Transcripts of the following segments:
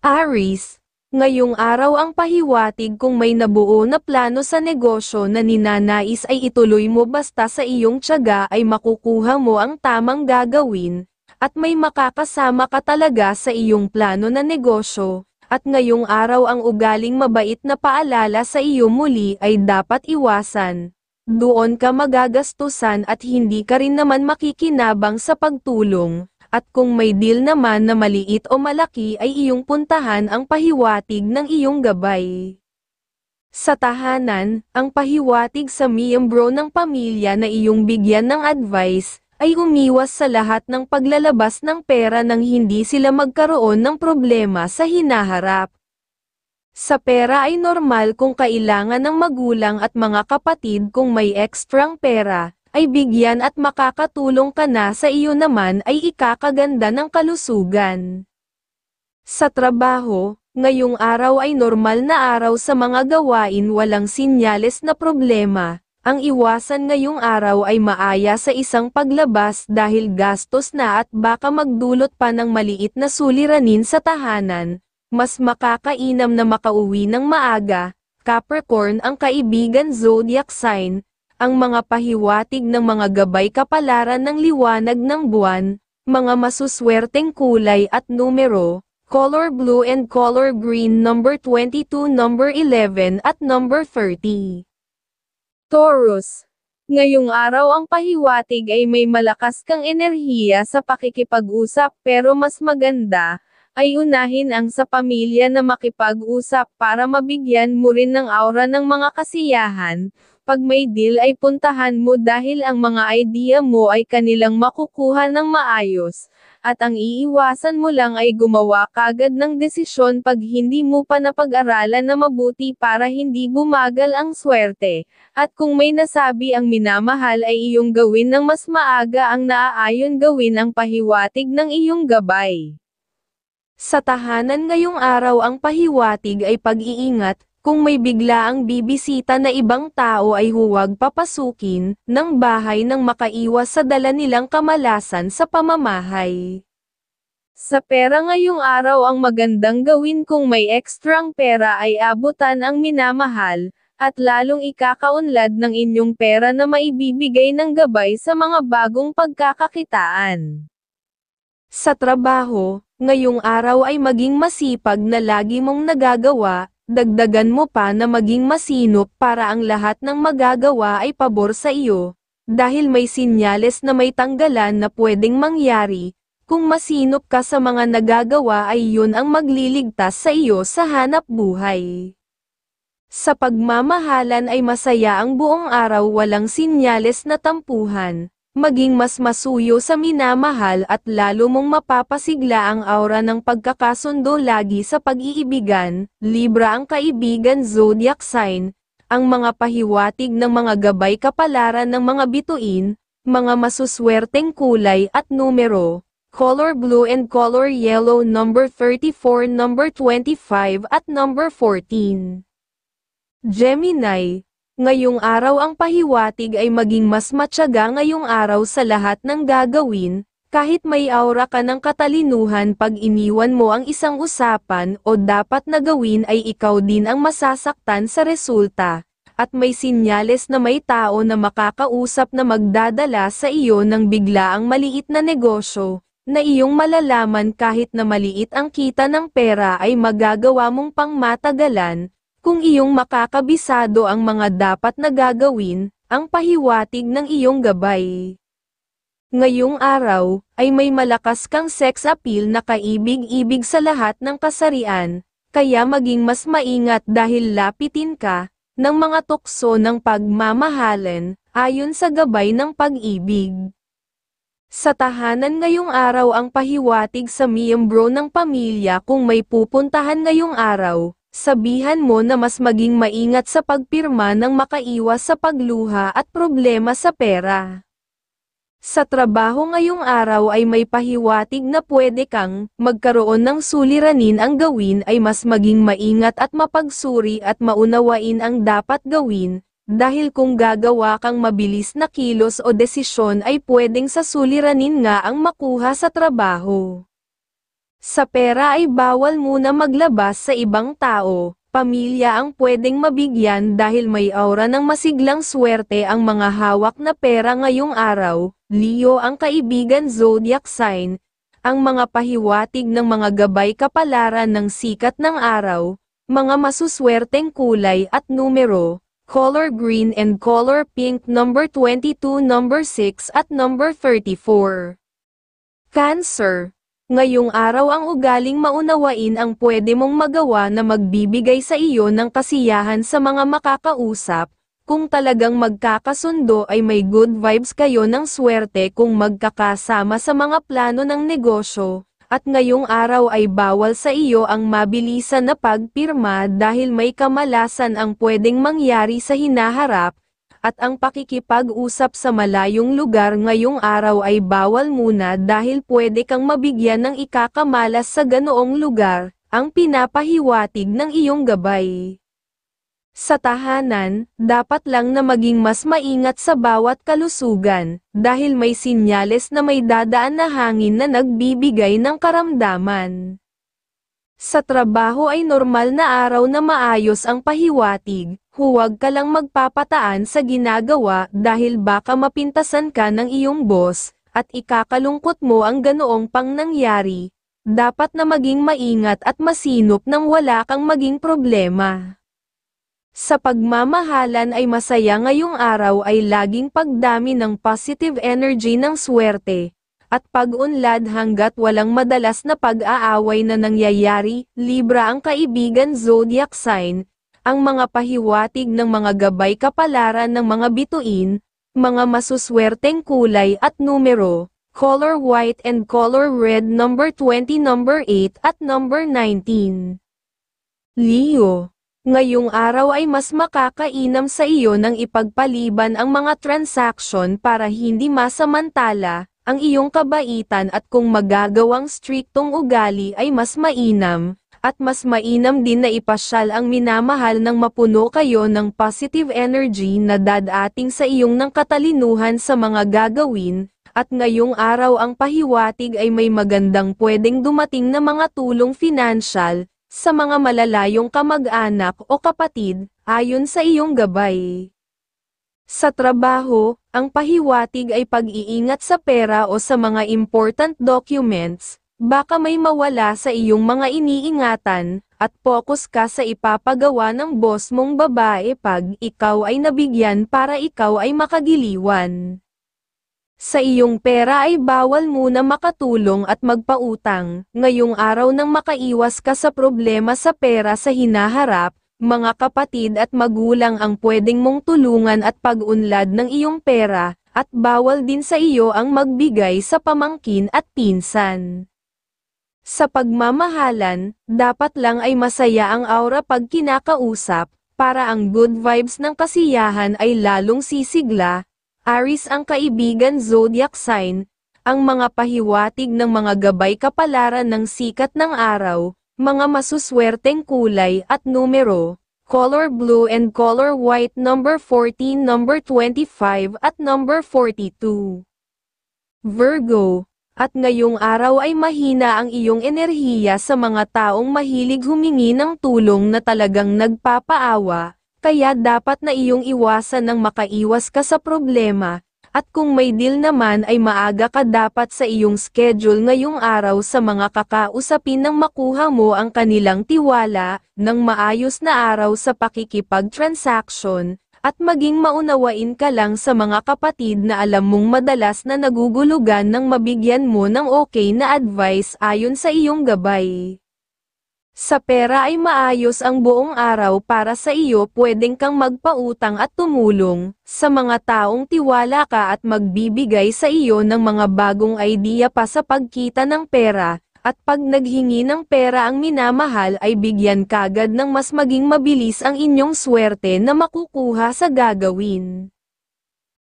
Aries, ngayong araw ang pahiwatig kung may nabuo na plano sa negosyo na ninanais ay ituloy mo basta sa iyong tiyaga ay makukuha mo ang tamang gagawin, at may makakasama ka talaga sa iyong plano na negosyo, at ngayong araw ang ugaling mabait na paalala sa iyo muli ay dapat iwasan. Doon ka magagastusan at hindi ka rin naman makikinabang sa pagtulong. At kung may deal naman na maliit o malaki ay iyong puntahan ang pahiwatig ng iyong gabay. Sa tahanan, ang pahiwatig sa miyembro ng pamilya na iyong bigyan ng advice, ay umiwas sa lahat ng paglalabas ng pera nang hindi sila magkaroon ng problema sa hinaharap. Sa pera ay normal kung kailangan ng magulang at mga kapatid kung may ekstrang pera, ay bigyan at makakatulong ka na sa iyo naman ay ikakaganda ng kalusugan. Sa trabaho, ngayong araw ay normal na araw sa mga gawain walang sinyales na problema. Ang iwasan ngayong araw ay maaya sa isang paglabas dahil gastos na at baka magdulot pa ng maliit na suliranin sa tahanan. Mas makakainam na makauwi ng maaga. Capricorn ang kaibigan zodiac sign. Ang mga pahiwatig ng mga gabay kapalaran ng liwanag ng buwan, mga masuswerteng kulay at numero, color blue and color green, number 22, number 11 at number 30. Taurus, ngayong araw ang pahiwatig ay may malakas kang enerhiya sa pakikipag-usap pero mas maganda ay unahin ang sa pamilya na makipag-usap para mabigyan mo rin ng aura ng mga kasiyahan. Pag may deal ay puntahan mo dahil ang mga idea mo ay kanilang makukuha ng maayos, at ang iiwasan mo lang ay gumawa kagad ng desisyon pag hindi mo pa napag-aralan na mabuti para hindi bumagal ang swerte, at kung may nasabi ang minamahal ay iyong gawin ng mas maaga ang naaayon gawin ang pahiwatig ng iyong gabay. Sa tahanan ngayong araw ang pahiwatig ay pag-iingat. Kung may biglaang bibisita na ibang tao ay huwag papasukin ng bahay nang makaiwas sa dala nilang kamalasan sa pamamahay. Sa pera ngayong araw ang magandang gawin kung may ekstrang pera ay abutan ang minamahal, at lalong ikakaunlad ng inyong pera na maibibigay ng gabay sa mga bagong pagkakakitaan. Sa trabaho, ngayong araw ay maging masipag na lagi mong nagagawa. Dagdagan mo pa na maging masinop para ang lahat ng magagawa ay pabor sa iyo, dahil may sinyales na may tanggalan na pwedeng mangyari. Kung masinop ka sa mga nagagawa ay yun ang magliligtas sa iyo sa hanap buhay. Sa pagmamahalan ay masaya ang buong araw walang sinyales na tampuhan. Maging mas masuyo sa minamahal at lalo mong mapapasigla ang aura ng pagkakasundo lagi sa pag-iibigan. Libra ang kaibigan zodiac sign, ang mga pahiwatig ng mga gabay kapalaran ng mga bituin, mga masuswerteng kulay at numero, color blue and color yellow, number 34, number 25 at number 14. Gemini, ngayong araw ang pahiwatig ay maging mas matyaga ngayong araw sa lahat ng gagawin, kahit may aura ka ng katalinuhan pag iniwan mo ang isang usapan o dapat na gawin ay ikaw din ang masasaktan sa resulta, at may sinyales na may tao na makakausap na magdadala sa iyo ng biglaang maliit na negosyo, na iyong malalaman kahit na maliit ang kita ng pera ay magagawa mong pangmatagalan. Kung iyong makakabisado ang mga dapat na gagawin, ang pahiwatig ng iyong gabay. Ngayong araw, ay may malakas kang sex appeal na kaibig-ibig sa lahat ng kasarian, kaya maging mas maingat dahil lapitin ka, ng mga tukso ng pagmamahalan, ayon sa gabay ng pag-ibig. Sa tahanan ngayong araw ang pahiwatig sa miyembro ng pamilya kung may pupuntahan ngayong araw. Sabihan mo na mas maging maingat sa pagpirma nang makaiwas sa pagluha at problema sa pera. Sa trabaho ngayong araw ay may pahiwatig na pwede kang magkaroon ng suliranin ang gawin ay mas maging maingat at mapagsuri at maunawain ang dapat gawin, dahil kung gagawa kang mabilis na kilos o desisyon ay pwedeng sa suliranin nga ang makuha sa trabaho. Sa pera ay bawal muna maglabas sa ibang tao. Pamilya ang pwedeng mabigyan dahil may aura ng masiglang swerte ang mga hawak na pera ngayong araw. Leo ang kaibigan zodiac sign. Ang mga pahiwatig ng mga gabay kapalaran ng sikat ng araw, mga masuswerteng kulay at numero, color green and color pink, number 22, number 6 at number 34. Cancer. Ngayong araw ang ugaling maunawain ang pwede mong magawa na magbibigay sa iyo ng kasiyahan sa mga makakausap. Kung talagang magkakasundo ay may good vibes kayo ng swerte kung magkakasama sa mga plano ng negosyo. At ngayong araw ay bawal sa iyo ang mabilisan na pagpirma dahil may kamalasan ang pwedeng mangyari sa hinaharap. At ang pakikipag-usap sa malayong lugar ngayong araw ay bawal muna dahil pwede kang mabigyan ng ikakamalas sa ganoong lugar, ang pinapahiwatig ng iyong gabay. Sa tahanan, dapat lang na maging mas maingat sa bawat kalusugan, dahil may sinyales na may dadaan na hangin na nagbibigay ng karamdaman. Sa trabaho ay normal na araw na maayos ang pahiwatig, huwag ka lang magpapataan sa ginagawa dahil baka mapintasan ka ng iyong boss, at ikakalungkot mo ang ganoong pang nangyari. Dapat na maging maingat at masinop nang wala kang maging problema. Sa pagmamahalan ay masaya ngayong araw ay laging pagdami ng positive energy ng swerte. At pag-unlad hanggat walang madalas na pag-aaway na nangyayari. Libra ang kaibigan zodiac sign, ang mga pahiwatig ng mga gabay kapalaran ng mga bituin, mga masuswerteng kulay at numero, color white and color red, number 20, number 8 at number 19. Leo, ngayong araw ay mas makakainam sa iyo ng ipagpaliban ang mga transaksyon para hindi masamantala ang iyong kabaitan, at kung magagawang striktong ugali ay mas mainam, at mas mainam din na ipasyal ang minamahal nang mapuno kayo ng positive energy na dadating sa iyong ng katalinuhan sa mga gagawin, at ngayong araw ang pahiwatig ay may magandang pwedeng dumating na mga tulong financial sa mga malalayong kamag-anak o kapatid, ayon sa iyong gabay. Sa trabaho, ang pahiwatig ay pag-iingat sa pera o sa mga important documents, baka may mawala sa iyong mga iniingatan, at focus ka sa ipapagawa ng boss mong babae pag ikaw ay nabigyan para ikaw ay makagiliwan. Sa iyong pera ay bawal muna makatulong at magpautang, ngayong araw nang makaiwas ka sa problema sa pera sa hinaharap. Mga kapatid at magulang ang pwedeng mong tulungan at pag-unlad ng iyong pera, at bawal din sa iyo ang magbigay sa pamangkin at pinsan. Sa pagmamahalan, dapat lang ay masaya ang aura pag kinakausap, para ang good vibes ng kasiyahan ay lalong sisigla. Aries ang kaibigan zodiac sign, ang mga pahiwatig ng mga gabay kapalaran ng sikat ng araw, mga masuswerteng kulay at numero, color blue and color white, number 14, number 25 at number 42. Virgo, at ngayong araw ay mahina ang iyong enerhiya sa mga taong mahilig humingi ng tulong na talagang nagpapaawa, kaya dapat na iyong iwasan nang makaiwas ka sa problema. At kung may deal naman ay maaga ka dapat sa iyong schedule ngayong araw sa mga kakausapin nang makuha mo ang kanilang tiwala, ng maayos na araw sa pakikipag-transaction, at maging maunawain ka lang sa mga kapatid na alam mong madalas na nagugulugan nang mabigyan mo ng okay na advice ayon sa iyong gabay. Sa pera ay maayos ang buong araw para sa iyo, pwedeng kang magpautang at tumulong sa mga taong tiwala ka at magbibigay sa iyo ng mga bagong idea pa sa pagkita ng pera, at pag naghingi ng pera ang minamahal ay bigyan kagad ng mas maging mabilis ang inyong swerte na makukuha sa gagawin.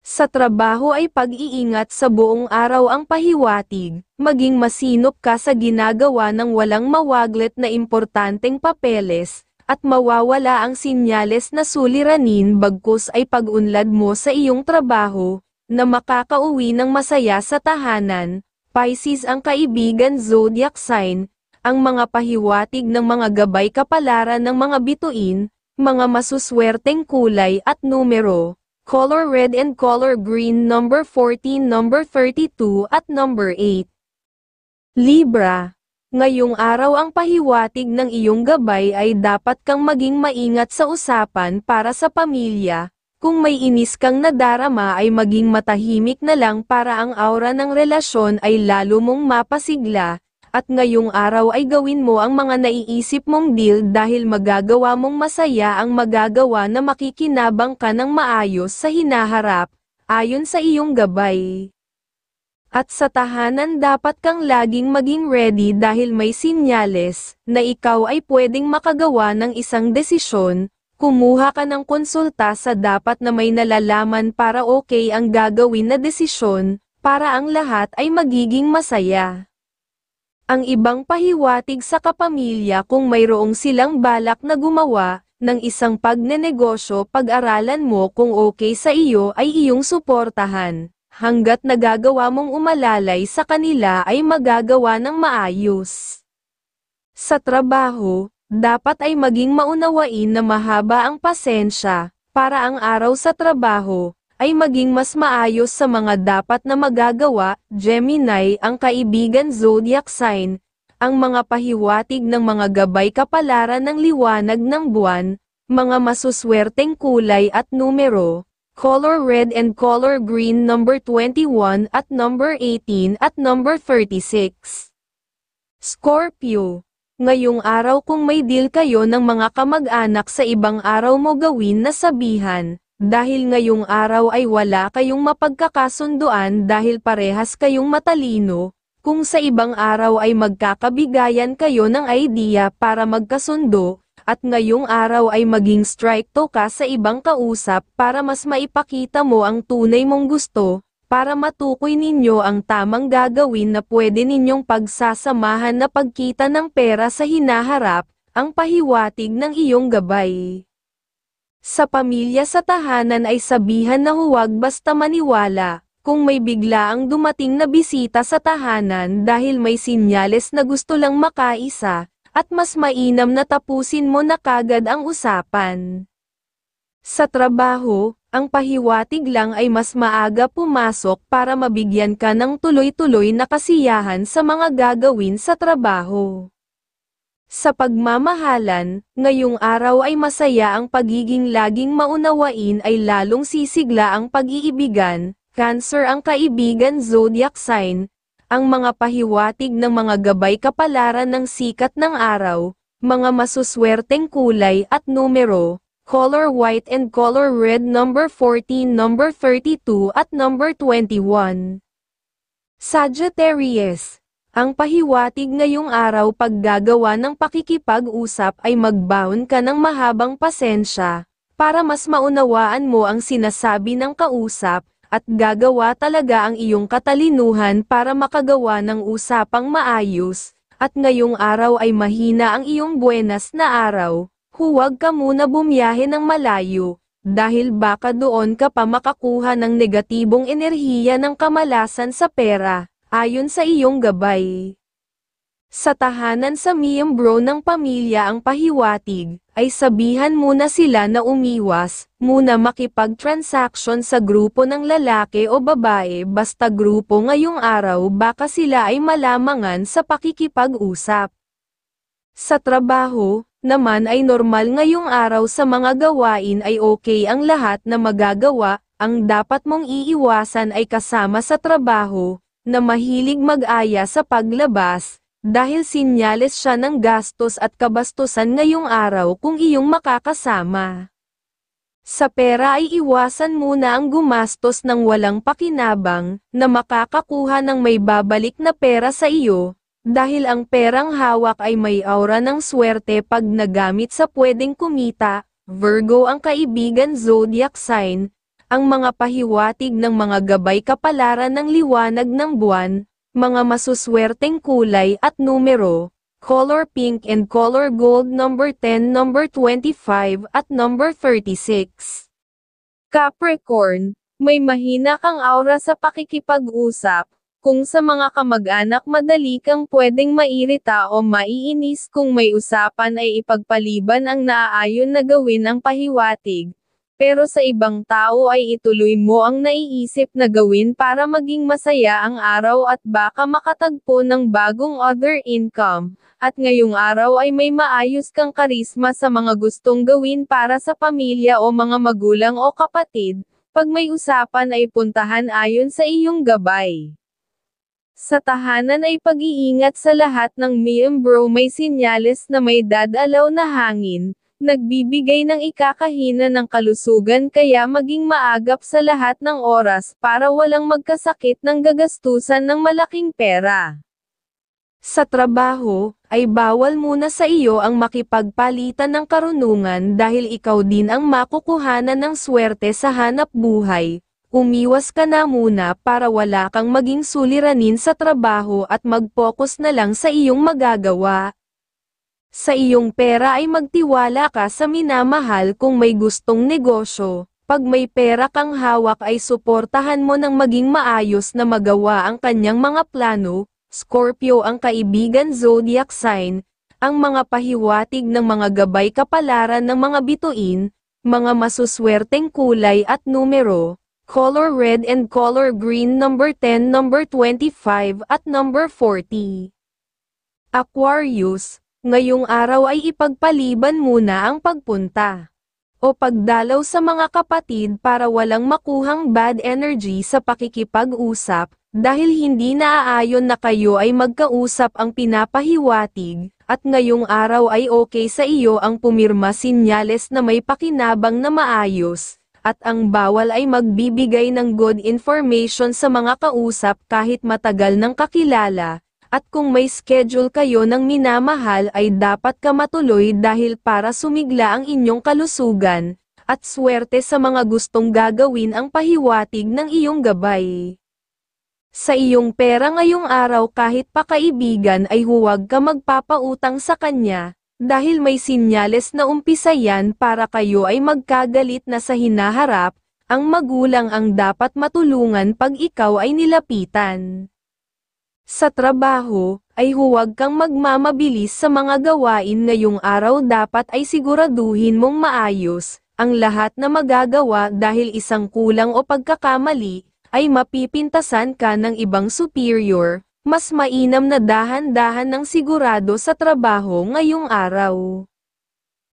Sa trabaho ay pag-iingat sa buong araw ang pahiwatig, maging masinop ka sa ginagawa ng walang mawaglit na importanteng papeles, at mawawala ang sinyales na suliranin bagkus ay pag-unlad mo sa iyong trabaho, na makakauwi ng masaya sa tahanan. Pisces ang kaibigan zodiac sign, ang mga pahiwatig ng mga gabay kapalaran ng mga bituin, mga masuswerteng kulay at numero, color red and color green number 14, number 32 at number 8. Libra. Ngayong araw ang pahiwatig ng iyong gabay ay dapat kang maging maingat sa usapan para sa pamilya. Kung may inis kang nadarama ay maging matahimik na lang para ang aura ng relasyon ay lalo mong mapasigla. At ngayong araw ay gawin mo ang mga naiisip mong deal dahil magagawa mong masaya ang magagawa na makikinabang ka ng maayos sa hinaharap, ayon sa iyong gabay. At sa tahanan dapat kang laging maging ready dahil may sinyales na ikaw ay pwedeng makagawa ng isang desisyon, kumuha ka ng konsulta sa dapat na may nalalaman para okay ang gagawin na desisyon, para ang lahat ay magiging masaya. Ang ibang pahiwatig sa kapamilya kung mayroong silang balak na gumawa ng isang pagnenegosyo, pag-aralan mo kung okay sa iyo ay iyong suportahan. Hanggat nagagawa mong umalalay sa kanila ay magagawa ng maayos. Sa trabaho, dapat ay maging maunawain na mahaba ang pasensya, para ang araw sa trabaho ay maging mas maayos sa mga dapat na magagawa. Gemini ang kaibigan zodiac sign, ang mga pahiwatig ng mga gabay kapalaran ng liwanag ng buwan, mga masuswerteng kulay at numero, color red and color green number 21 at number 18 at number 36. Scorpio. Ngayong araw kung may deal kayo ng mga kamag-anak sa ibang araw mo gawin na sabihan. Dahil ngayong araw ay wala kayong mapagkakasunduan dahil parehas kayong matalino, kung sa ibang araw ay magkakabigayan kayo ng idea para magkasundo, at ngayong araw ay maging strikto ka sa ibang kausap para mas maipakita mo ang tunay mong gusto, para matukoy ninyo ang tamang gagawin na pwede ninyong pagsasamahan na pagkita ng pera sa hinaharap, ang pahiwatig ng iyong gabay. Sa pamilya sa tahanan ay sabihan na huwag basta maniwala, kung may biglaang dumating na bisita sa tahanan dahil may sinyales na gusto lang makaisa, at mas mainam na tapusin mo na kagad ang usapan. Sa trabaho, ang pahiwatig lang ay mas maaga pumasok para mabigyan ka ng tuloy-tuloy na kasiyahan sa mga gagawin sa trabaho. Sa pagmamahalan, ngayong araw ay masaya ang pagiging laging maunawain ay lalong sisigla ang pag-iibigan. Cancer ang kaibigan zodiac sign, ang mga pahiwatig ng mga gabay kapalaran ng sikat ng araw, mga masuswerteng kulay at numero, color white and color red number 14, number 32 at number 21. Sagittarius. Ang pahiwatig ngayong araw paggagawa ng pakikipag-usap ay magbaon ka ng mahabang pasensya, para mas maunawaan mo ang sinasabi ng kausap, at gagawa talaga ang iyong katalinuhan para makagawa ng usapang maayos, at ngayong araw ay mahina ang iyong buenas na araw, huwag ka muna bumiyahe ng malayo, dahil baka doon ka pa makakuha ng negatibong enerhiya ng kamalasan sa pera. Ayon sa iyong gabay. Sa tahanan sa miyembro ng pamilya ang pahiwatig, ay sabihan muna sila na umiwas, muna makipag-transaction sa grupo ng lalaki o babae basta grupo ngayong araw baka sila ay malamangan sa pakikipag-usap. Sa trabaho, naman ay normal ngayong araw sa mga gawain ay okay ang lahat na magagawa, ang dapat mong iiwasan ay kasama sa trabaho, na mahilig mag-aya sa paglabas, dahil sinyales siya ng gastos at kabastusan ngayong araw kung iyong makakasama. Sa pera ay iwasan muna ang gumastos ng walang pakinabang, na makakakuha ng may babalik na pera sa iyo, dahil ang perang hawak ay may aura ng swerte pag nagamit sa pwedeng kumita. Virgo ang kaibigan zodiac sign, ang mga pahiwatig ng mga gabay kapalaran ng liwanag ng buwan, mga masuswerteng kulay at numero, color pink and color gold number 10, number 25 at number 36. Capricorn, may mahina kang aura sa pakikipag-usap, Kung sa mga kamag-anak madali kang pwedeng mairita o maiinis kung may usapan ay ipagpaliban ang naaayon na gawin ang pahiwatig. Pero sa ibang tao ay ituloy mo ang naiisip na gawin para maging masaya ang araw at baka makatagpo ng bagong other income. At ngayong araw ay may maayos kang karisma sa mga gustong gawin para sa pamilya o mga magulang o kapatid. Pag may usapan ay puntahan ayon sa iyong gabay. Sa tahanan ay pag-iingat sa lahat ng miyembro, may sinyales na may dadalaw na hangin. Nagbibigay ng ikakahina ng kalusugan kaya maging maagap sa lahat ng oras para walang magkasakit ng gagastusan ng malaking pera. Sa trabaho, ay bawal muna sa iyo ang makipagpalitan ng karunungan dahil ikaw din ang makukuhanan ng swerte sa hanap buhay. Umiwas ka na muna para wala kang maging suliranin sa trabaho at mag-focus na lang sa iyong magagawa. Sa iyong pera ay magtiwala ka sa minamahal kung may gustong negosyo. Pag may pera kang hawak ay suportahan mo ng maging maayos na magawa ang kanyang mga plano. Scorpio ang kaibigan zodiac sign, ang mga pahiwatig ng mga gabay kapalaran ng mga bituin, mga masuswerteng kulay at numero, color red and color green, number 10, number 25 at number 40. Aquarius, ngayong araw ay ipagpaliban muna ang pagpunta o pagdalaw sa mga kapatid para walang makuhang bad energy sa pakikipag-usap, dahil hindi naaayon na kayo ay magkausap ang pinapahiwatig, at ngayong araw ay okay sa iyo ang pumirma, sinyales na may pakinabang na maayos, at ang bawal ay magbibigay ng good information sa mga kausap kahit matagal ng kakilala. At kung may schedule kayo ng minamahal ay dapat ka matuloy dahil para sumigla ang inyong kalusugan, at swerte sa mga gustong gagawin ang pahiwatig ng iyong gabay. Sa iyong pera ngayong araw kahit pa kaibigan ay huwag ka magpapautang sa kanya, dahil may sinyales na umpisa yan para kayo ay magkagalit na sa hinaharap, ang magulang ang dapat matulungan pag ikaw ay nilapitan. Sa trabaho, ay huwag kang magmamabilis sa mga gawain ngayong araw, dapat ay siguraduhin mong maayos ang lahat na magagawa dahil isang kulang o pagkakamali, ay mapipintasan ka ng ibang superior. Mas mainam na dahan-dahan ng sigurado sa trabaho ngayong araw.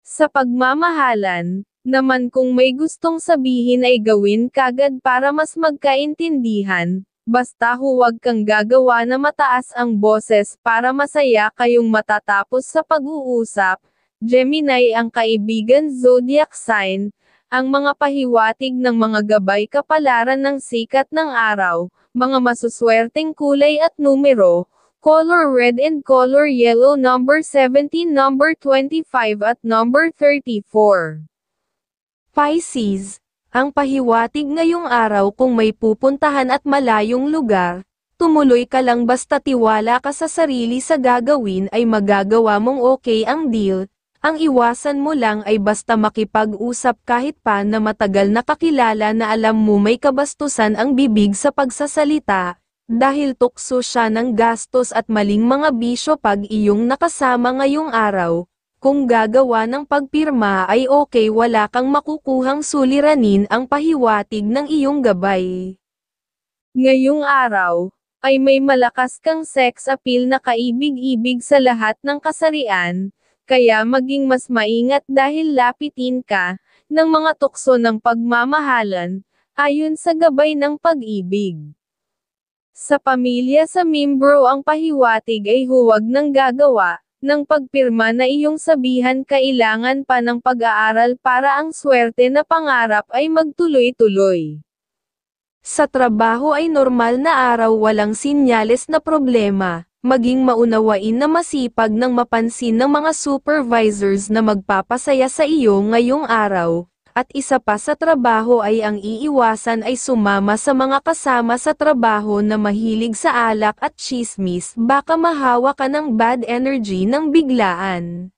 Sa pagmamahalan, naman kung may gustong sabihin ay gawin kagad para mas magkaintindihan. Basta huwag kang gagawa na mataas ang boses para masaya kayong matatapos sa pag-uusap. Gemini ang kaibigan zodiac sign, ang mga pahiwatig ng mga gabay kapalaran ng sikat ng araw, mga masuswerteng kulay at numero, color red and color yellow, number 17, number 25 at number 34. Pisces, ang pahiwatig ngayong araw kung may pupuntahan at malayong lugar, tumuloy ka lang basta tiwala ka sa sarili sa gagawin ay magagawa mong okay ang deal. Ang iwasan mo lang ay basta makipag-usap kahit pa na matagal na kakilala na alam mo may kabastusan ang bibig sa pagsasalita, dahil tukso siya ng gastos at maling mga bisyo pag iyong nakasama ngayong araw. Kung gagawa ng pagpirma ay okay, wala kang makukuhang suliranin, ang pahiwatig ng iyong gabay. Ngayong araw, ay may malakas kang sex appeal na kaibig-ibig sa lahat ng kasarian, kaya maging mas maingat dahil lapitin ka ng mga tukso ng pagmamahalan, ayon sa gabay ng pag-ibig. Sa pamilya, sa miyembro ang pahiwatig ay huwag nang gagawa ng pagpirma na iyong sabihan, kailangan pa ng pag-aaral para ang swerte na pangarap ay magtuloy-tuloy. Sa trabaho ay normal na araw, walang sinyales na problema, maging maunawain na masipag nang mapansin ng mga supervisors na magpapasaya sa iyo ngayong araw. At isa pa sa trabaho ay ang iiwasan ay sumama sa mga kasama sa trabaho na mahilig sa alak at chismis, baka mahawa ka ng bad energy ng biglaan.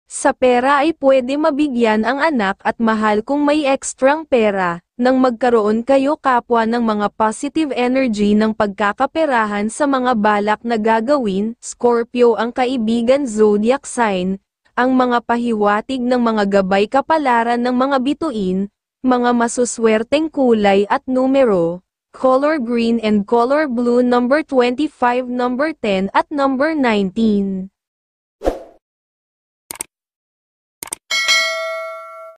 Sa pera ay pwede mabigyan ang anak at mahal kung may ekstrang pera, Nang magkaroon kayo kapwa ng mga positive energy ng pagkakaperahan sa mga balak na gagawin, Scorpio ang kaibigan zodiac sign, ang mga pahiwatig ng mga gabay kapalaran ng mga bituin, mga masuswerteng kulay at numero, color green and color blue number 25, number 10 at number 19.